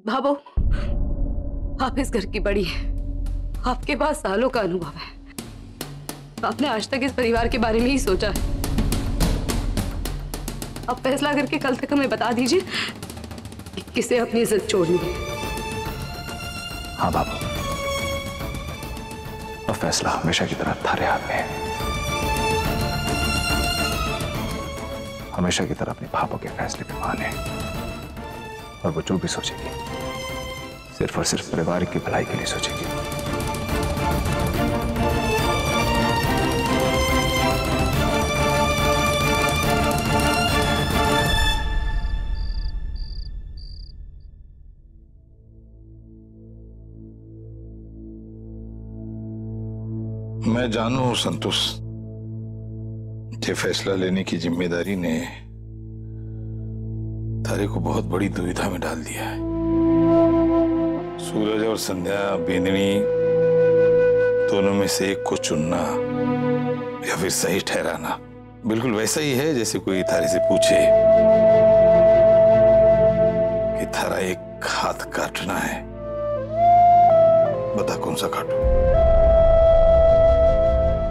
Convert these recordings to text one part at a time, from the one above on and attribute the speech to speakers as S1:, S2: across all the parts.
S1: भाभो, आप इस घर की बड़ी है, आपके पास सालों का अनुभव है। आपने आज तक इस परिवार के बारे में ही सोचा है। अब फैसला करके कल तक हमें बता दीजिए कि किसे अपनी इज्जत छोड़नी है।
S2: हाँ बाबू, और फैसला हमेशा की तरह थारे हाथ में है। हमेशा की तरह अपनी भाभो के फैसले पे माने, और वो जो भी सोचेगी सिर्फ और सिर्फ परिवार की भलाई के लिए सोचेगी।
S3: मैं जानू संतोष, ये फैसला लेने की जिम्मेदारी ने थारे को बहुत बड़ी दुविधा में डाल दिया है। सूरज और संध्या बेंदनी दोनों में से एक को चुनना या फिर सही ठहराना बिल्कुल वैसा ही है जैसे कोई थारे से पूछे कि थारा एक हाथ काटना है, बता कौन सा काटूं।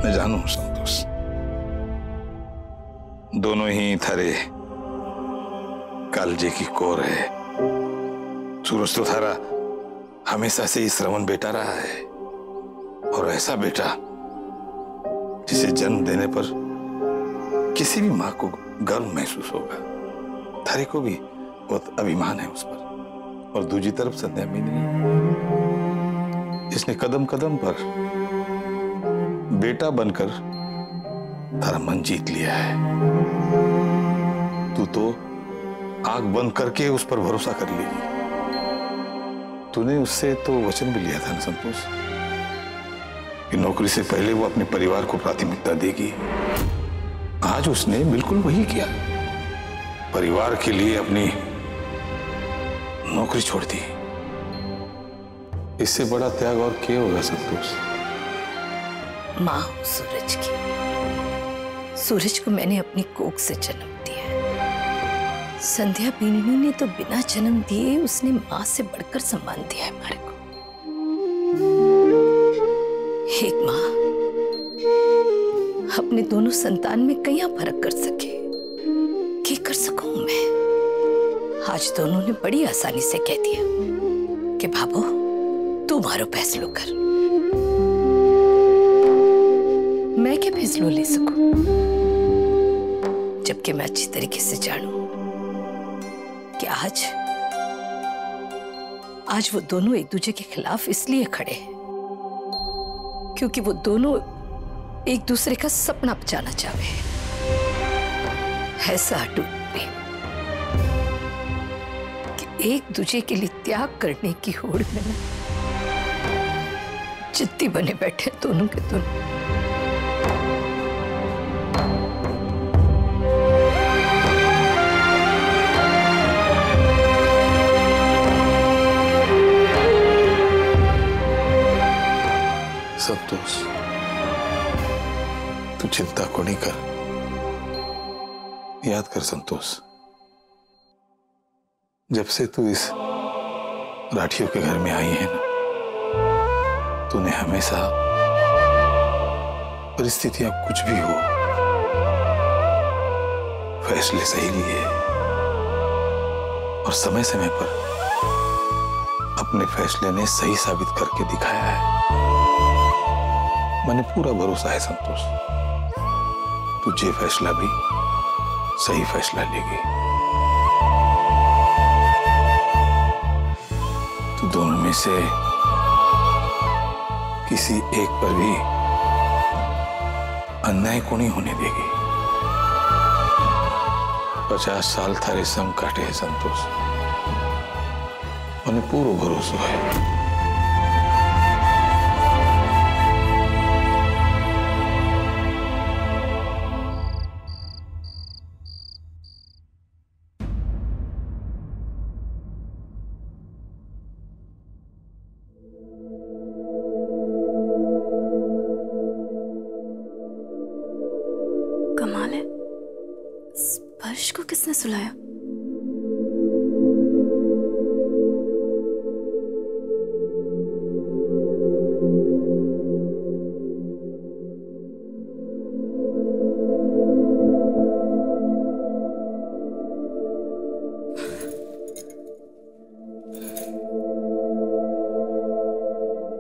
S3: मैं जानू संतोष, दोनों ही थारे कालजे की कोर है। सूरज तो थारा हमेशा से ही श्रवण बेटा रहा है, और ऐसा बेटा जिसे जन्म देने पर किसी भी मां को गर्व महसूस होगा। थारे को भी बहुत अभिमान है उस पर। और दूसरी तरफ संध्या बेंदनी, इसने कदम कदम पर बेटा बनकर थारा मन जीत लिया है। तू तो आंख बंद करके उस पर भरोसा कर लेगी। तूने उससे तो वचन भी लिया था ना संतोष, कि नौकरी से पहले वो अपने परिवार को प्राथमिकता देगी। आज उसने बिल्कुल वही किया, परिवार के लिए अपनी नौकरी छोड़ दी। इससे बड़ा त्याग और क्या होगा संतोष।
S4: माँ हूं सूरज की। सूरज को मैंने अपनी कोख से जन्म दिया है। संध्या बेंदनी ने तो बिना जन्म दिए उसने माँ से बढ़कर सम्मान दिया है हमारे को। एक माँ अपने दोनों संतान में कहीं फर्क कर सके, क्या कर सकूं मैं। आज दोनों ने बड़ी आसानी से कह दिया कि भाभो तू मारो फैसलो कर। मैं क्या फैसलों ले सकूं, जबकि मैं अच्छी तरीके से जानूं कि आज वो दोनों एक दूसरे के खिलाफ इसलिए खड़े हैं क्योंकि वो दोनों एक दूसरे का सपना बचाना चाहते हैं। ऐसा अटूट प्रेम कि एक दूसरे के लिए त्याग करने की होड़ में ना जिद्दी बने बैठे दोनों के दोनों।
S3: संतोष, तू चिंता को नहीं कर। याद कर संतोष, जब से तू इस राठियों के घर में आई है ना, तूने हमेशा परिस्थितियां कुछ भी हो फैसले सही लिए, और समय समय पर अपने फैसले ने सही साबित करके दिखाया है। मैंने पूरा भरोसा है संतोष, तुझे फैसला भी सही फैसला लेगी। तू दोनों में से किसी एक पर भी अन्याय को नहीं होने देगी। 50 साल थारे संग काटे हैं संतोष, मैंने पूरा भरोसा है।
S5: कमाल है, स्पर्श को किसने सुलाया?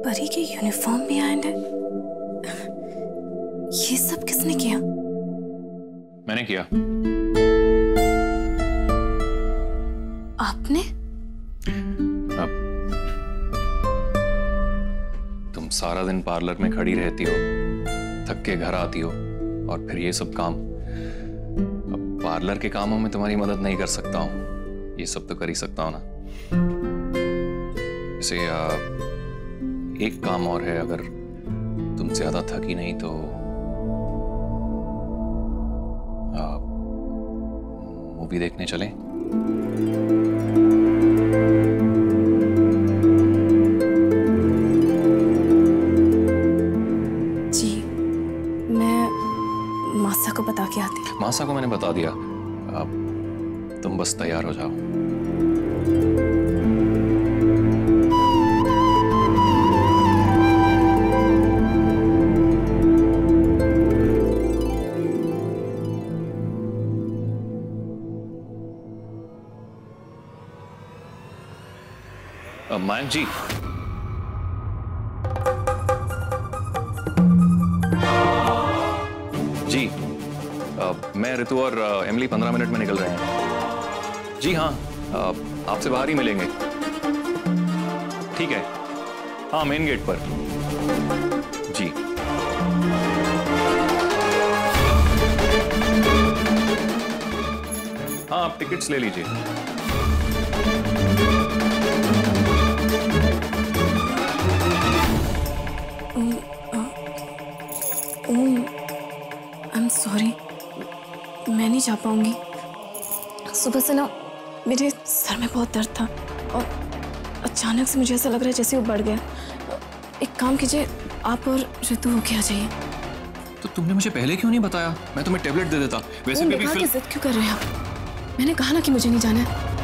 S5: परी के यूनिफॉर्म भी एंड ये सब किसने किया?
S6: मैंने किया।
S5: आपने?
S6: अब तुम सारा दिन पार्लर में खड़ी रहती हो, थक के घर आती हो और फिर ये सब काम। अब पार्लर के कामों में तुम्हारी मदद नहीं कर सकता हूँ, ये सब तो कर ही सकता हूँ ना। इसे एक काम और है, अगर तुम ज्यादा थकी नहीं तो मूवी देखने चलें?
S5: जी, मैं मासा को बता के आती हूँ।
S6: मासा को मैंने बता दिया, अब तुम बस तैयार हो जाओ। मयंक जी, जी मैं ऋतु और एमिली 15 मिनट में निकल रहे हैं। जी हाँ, आपसे बाहर ही मिलेंगे। ठीक है, हाँ मेन गेट पर। जी हाँ, आप टिकट्स ले लीजिए।
S5: सॉरी, मैं नहीं जा पाऊंगी। सुबह से ना मेरे सर में बहुत दर्द था और अचानक से मुझे ऐसा लग रहा है जैसे वो बढ़ गया। एक काम कीजिए, आप और ऋतु होके आ जाइए।
S6: तो तुमने मुझे पहले क्यों नहीं बताया? मैं तुम्हें टेबलेट दे देता। वैसे भी
S5: जिद क्यों कर रहे हैं आप? मैंने कहा ना कि मुझे नहीं जाना है।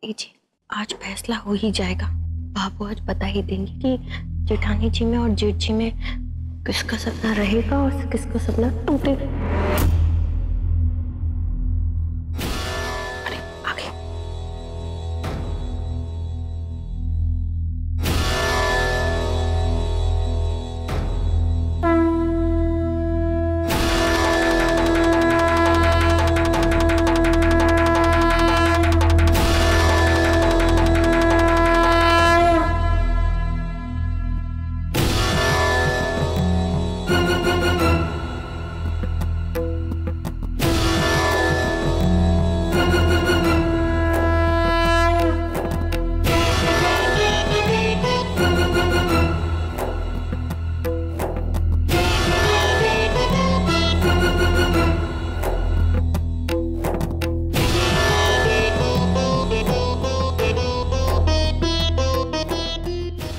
S7: जी, आज फैसला हो ही जाएगा। बाबू आज बता ही देंगे कि जेठानी जी में और जेठ जी में किसका सपना रहेगा और किसका सपना टूटेगा। अरे आ गए।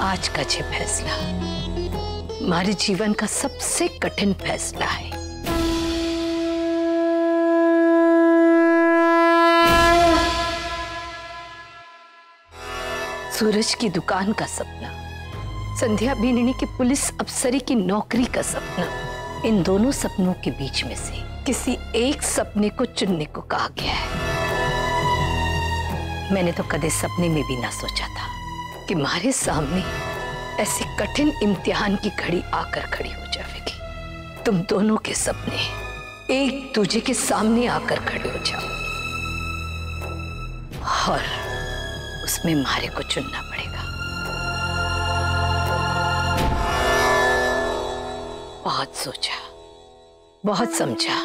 S4: आज का ये फैसला हमारे जीवन का सबसे कठिन फैसला है। सूरज की दुकान का सपना, संध्या बीननी की पुलिस अफसरी की नौकरी का सपना, इन दोनों सपनों के बीच में से किसी एक सपने को चुनने को कहा गया है। मैंने तो कदे सपने में भी ना सोचा था कि हमारे सामने ऐसी कठिन इम्तिहान की घड़ी आकर खड़ी हो जाएगी। तुम दोनों के सपने एक दूसरे के सामने आकर खड़े हो जाओ और उसमें हमारे को चुनना पड़ेगा। बहुत सोचा, बहुत समझा,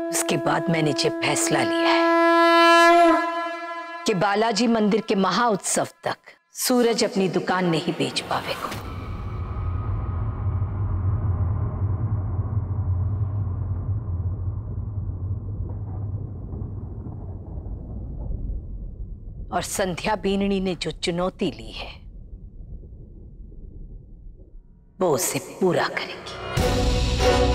S4: उसके बाद मैंने ये फैसला लिया है कि बालाजी मंदिर के महाउत्सव तक सूरज अपनी दुकान नहीं बेच पावेगा। और संध्या बीननी ने जो चुनौती ली है वो उसे पूरा करेगी।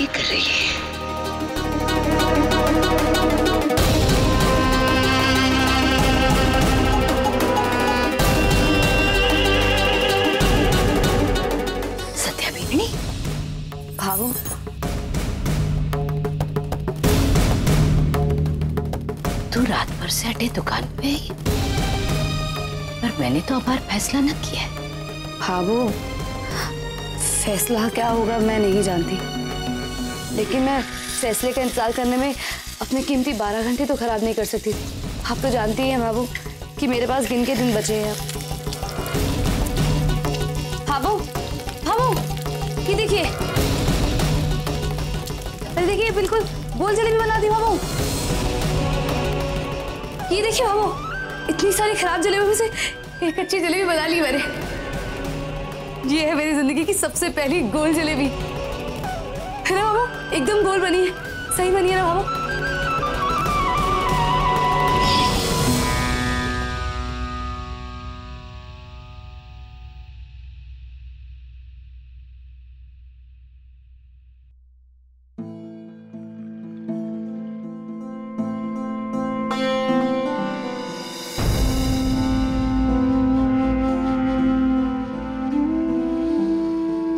S4: आगे कर रही है। सत्या बीनी,
S1: भावो,
S4: तू रात भर से अटे दुकान पे ही, पर मैंने तो अब फैसला न किया है।
S1: भावो, फैसला क्या होगा मैं नहीं जानती, लेकिन मैं फैसले का इंतजार करने में अपने कीमती 12 घंटे तो खराब नहीं कर सकती। आप तो जानती हैं भावो कि मेरे पास गिन के दिन बचे हैं अब। भावो, भावो, ये देखिए, अरे देखिए बिल्कुल गोल जलेबी बना दी भावो। ये देखिए भावो, इतनी सारी खराब जलेबी में से एक अच्छी जलेबी बना ली मैंने। ये है मेरी जिंदगी की सबसे पहली गोल जलेबी, है ना बाबू? एकदम गोल बनी है, सही बनी है ना बाबू?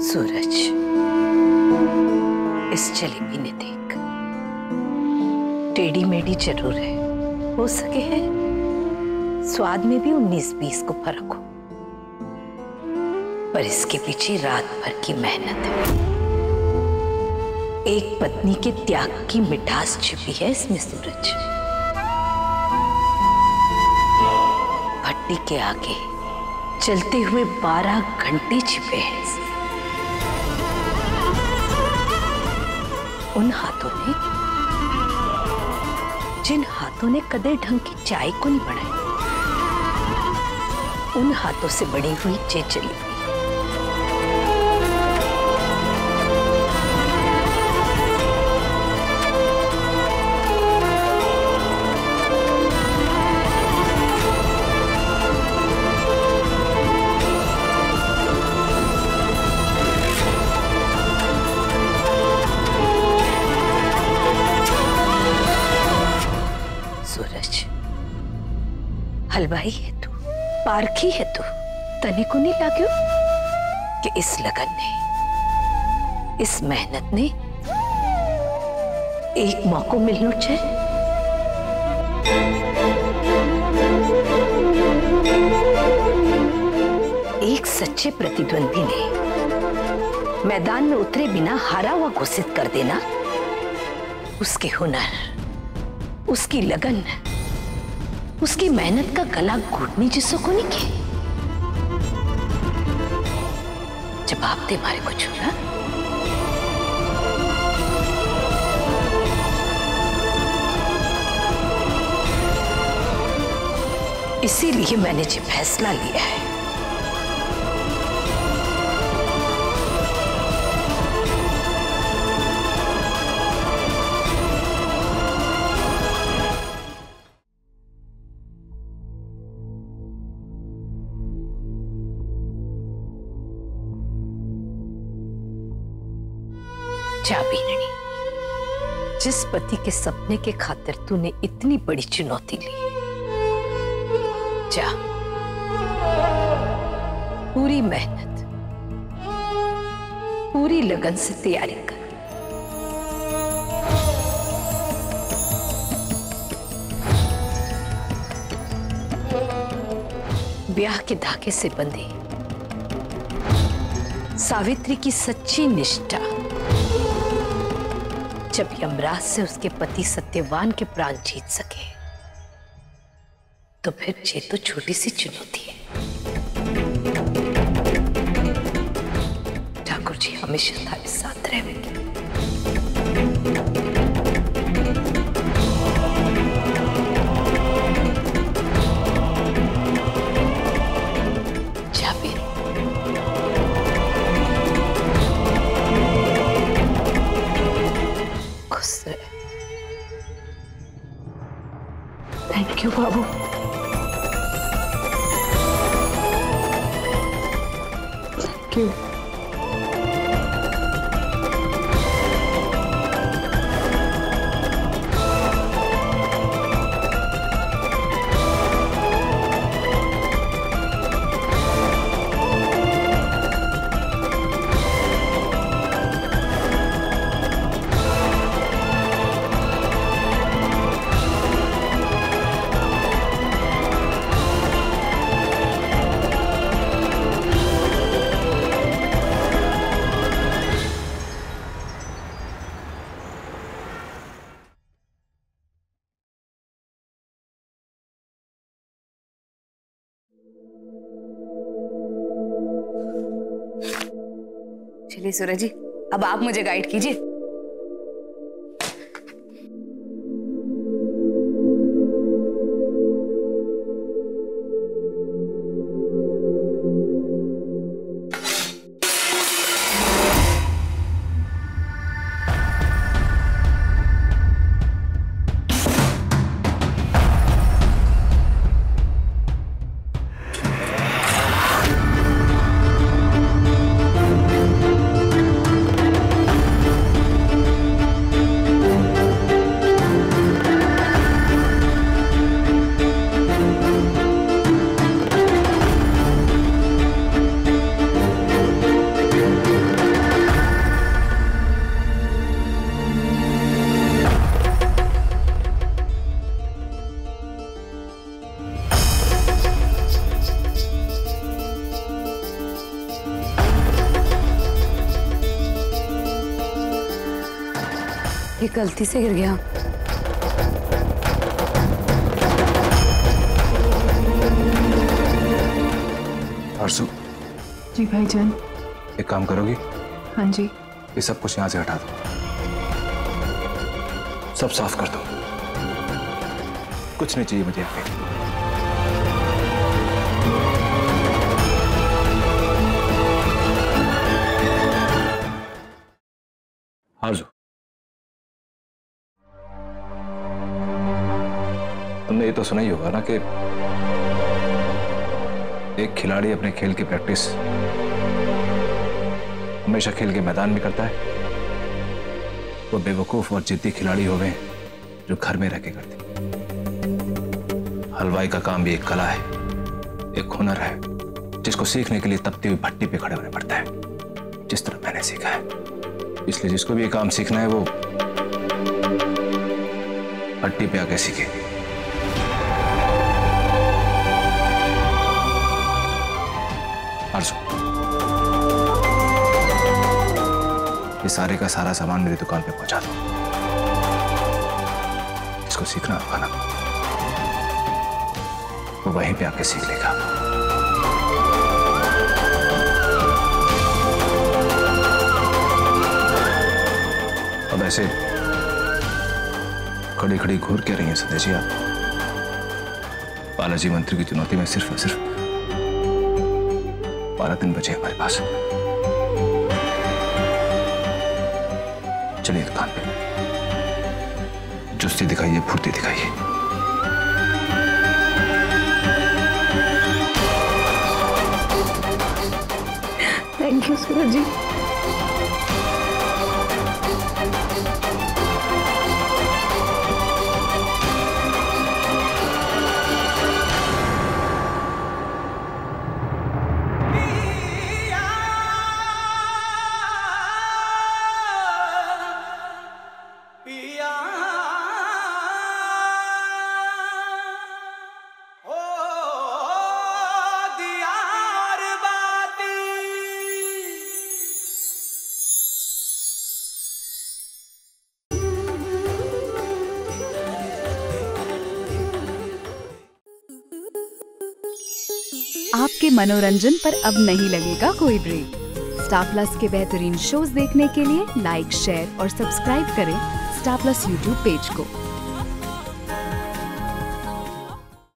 S4: सूरज, इस जलेबी ने देख, टेढ़ी मेढ़ी जरूर है, हो सके है स्वाद में भी 19-20 को फर्क हो, पर इसके पीछे रात भर की मेहनत है। एक पत्नी के त्याग की मिठास छिपी है इसमें सूरज। भट्टी के आगे चलते हुए 12 घंटे छिपे हैं इसमें। उन हाथों ने, जिन हाथों ने कदे ढंग की चाय को नहीं बनाई, उन हाथों से बड़ी हुई ये जलेबी। सूरज, हलवाई है तू, पारखी है तू, तने को नहीं लाग्यो कि इस लगन ने, इस मेहनत ने एक मौका मिलना चाहिए। एक सच्चे प्रतिद्वंदी ने मैदान में उतरे बिना हारा हुआ घोषित कर देना, उसके हुनर, उसकी लगन, उसकी मेहनत का गला घुटने जिसको को नहीं के। जवाब दे मारे कुछ ना। इसीलिए मैंने ये फैसला लिया है, चाबीनी, जिस पति के सपने के खातिर तूने इतनी बड़ी चुनौती ली, जा पूरी मेहनत, पूरी लगन से तैयारी कर। ब्याह के धागे से बंधी सावित्री की सच्ची निष्ठा जब यमराज से उसके पति सत्यवान के प्राण जीत सके, तो फिर ये तो छोटी सी चुनौती है। ठाकुर जी हमेशा तुम्हारे साथ रहेंगे। Thank you Babu. Thank you.
S1: चलिए सूरज जी, अब आप मुझे गाइड कीजिए। ये गलती से गिर गया।
S2: आरज़ू,
S5: जी भाईजान।
S2: एक काम करोगी?
S5: हाँ जी।
S2: ये सब कुछ यहां से हटा दो, सब साफ कर दो, कुछ नहीं चाहिए मुझे यहाँ पे। आरज़ू, तुमने ये तो सुना ही होगा ना कि एक खिलाड़ी अपने खेल की प्रैक्टिस हमेशा खेल के मैदान में करता है। वो बेवकूफ और जिद्दी खिलाड़ी होवे जो घर में रह के करते। हलवाई का काम भी एक कला है, एक हुनर है, जिसको सीखने के लिए तपती हुई भट्टी पे खड़े होने पड़ता है, जिस तरह मैंने सीखा है। इसलिए जिसको भी ये काम सीखना है वो भट्टी पे आके सीखे। आरज़ू, ये सारे का सारा सामान मेरी दुकान पे पहुंचा दो। इसको सीखना होगा ना, वो वहीं पे आके सीख लेगा। अब ऐसे खड़ी खड़ी घूर के रही हैं संध्या जी आप? बालाजी मंत्री की चुनौती में सिर्फ और सिर्फ 12 दिन बचे हमारे पास। चलिए दुकान पे, चुस्ती दिखाइए, फुर्ती दिखाइए।
S5: थैंक यू सूरज जी।
S8: आपके मनोरंजन पर अब नहीं लगेगा कोई ब्रेक। स्टार प्लस के बेहतरीन शोज देखने के लिए लाइक, शेयर और सब्सक्राइब करें स्टार प्लस यूट्यूब पेज को।